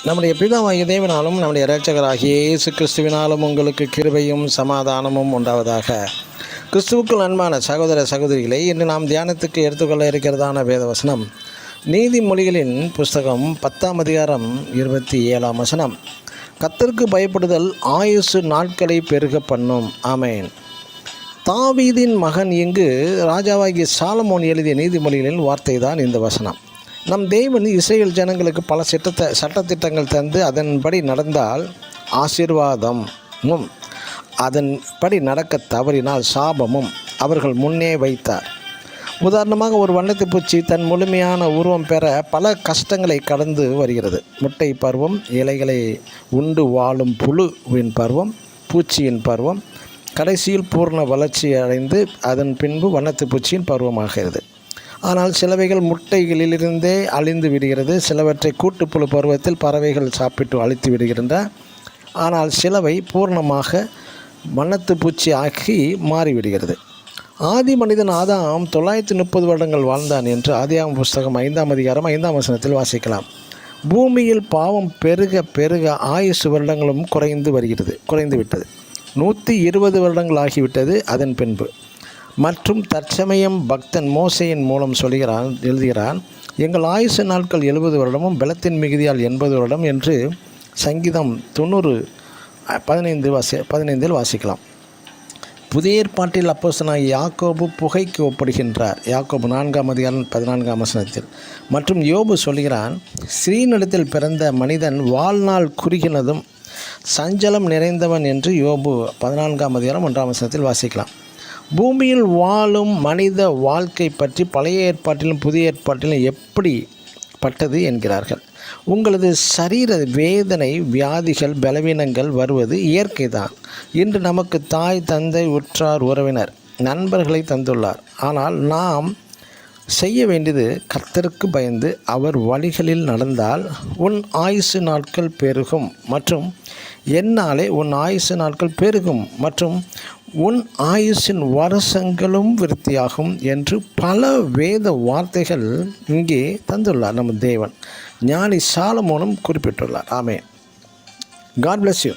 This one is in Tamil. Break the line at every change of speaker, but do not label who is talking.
நம்முடைய பிதாவாகிய தேவனாலும் நம்முடைய இரட்சகராகிய இயேசு கிறிஸ்துவினாலும் உங்களுக்கு கிருபையும் சமாதானமும் உண்டாவதாக. கிறிஸ்துவுக்குள் அன்பான சகோதர சகோதரிகளை இன்று நாம் தியானத்துக்கு எடுத்துக்கொள்ள இருக்கிறதான வேதவசனம் நீதிமொழிகளின் புஸ்தகம் 10ஆம் அதிகாரம் 27ஆம் வசனம். கர்த்தருக்கு பயப்படுதல் ஆயுசு நாட்களை பெருக பண்ணும். ஆமேன். தாவீதின் மகன் இங்கு ராஜாவாகிய சாலமோன் எழுதிய நீதிமொழிகளின் வார்த்தை தான் இந்த வசனம். நம் தேவன் இஸ்ரவேல் ஜனங்களுக்கு பல சட்டத்திட்டங்கள் தந்து அதன்படி நடந்தால் ஆசீர்வாதமும் அதன்படி நடக்க தவறினால் சாபமும் அவர்கள் முன்னே வைத்தார். உதாரணமாக, ஒரு வண்ணத்து பூச்சி தன் முழுமையான உருவம் பெற பல கஷ்டங்களை கடந்து வருகிறது. முட்டை பருவம், இலைகளை உண்டு வாழும் புழுவின் பருவம், பூச்சியின் பருவம், கடைசியில் பூர்ண வளர்ச்சி அடைந்து அதன் பின்பு வண்ணத்து பூச்சியின் பருவமாகிறது. ஆனால் சிலவைகள் முட்டைகளிலிருந்தே அழிந்து விடுகிறது. சிலவற்றை கூட்டுப்புழு பருவத்தில் பறவைகள் சாப்பிட்டு அழித்து விடுகின்றன. ஆனால் சிலவை பூர்ணமாக வண்ணத்து பூச்சி ஆக்கி மாறிவிடுகிறது. ஆதி மனிதன் ஆதாம் 930 வருடங்கள் வாழ்ந்தான் என்று ஆதியாகமம் புஸ்தகம் 5ஆம் அதிகாரம் 5ஆம் வசனத்தில் வாசிக்கலாம். பூமியில் பாவம் பெருக பெருக ஆயுசு வருடங்களும் குறைந்து விட்டது. 120 வருடங்கள் ஆகிவிட்டது அதன் பின்பு. மற்றும் தற்சமயம் பக்தன் மோசையின் மூலம் எழுதுகிறான், எங்கள் ஆயுசு நாட்கள் 70 வருடமும் பலத்தின் மிகுதியால் 80 வருடம் என்று சங்கீதம் 90:15 வாசிக்கலாம். புதிய ஏற்பாட்டில் அப்போஸ்தலனாகிய யாக்கோபு புகைக்கு ஒப்படுகின்றார். யாக்கோபு 4ஆம் அதிகாரம் 14ஆம் வசனத்தில். மற்றும் யோபு சொல்கிறான், ஸ்ரீனிடத்தில் பிறந்த மனிதன் வாழ்நாள் குறுகினதும் சஞ்சலம் நிறைந்தவன் என்று யோபு 14ஆம் அதிகாரம் 1ஆம் வசனத்தில் வாசிக்கலாம். பூமியில் வாழும் மனித வாழ்க்கை பற்றி பழைய ஏற்பாட்டிலும் புதிய ஏற்பாட்டிலும் எப்படிப்பட்டது என்கிறார்கள். உங்களது சரீர வேதனை, வியாதிகள், பலவீனங்கள் வருவது இயற்கைதான். இன்று நமக்கு தாய், தந்தை, உற்றார், உறவினர், நண்பர்களை தந்துள்ளார். ஆனால் நாம் செய்ய வேண்டியது கர்த்தருக்கு பயந்து அவர் வழிகளில் நடந்தால் உன் ஆயுசு நாட்கள் பெருகும் மற்றும் என்னாலே உன் ஆயுசு நாட்கள் பெருகும் மற்றும் உன் ஆயுசின் வருஷங்களும் விருத்தியாகும் என்று பல வேத வார்த்தைகள் இங்கே தந்துள்ளார் நம்ம தேவன். ஞானி சாலமோனும் குறிப்பிட்டுள்ளார். ஆமென். God bless you.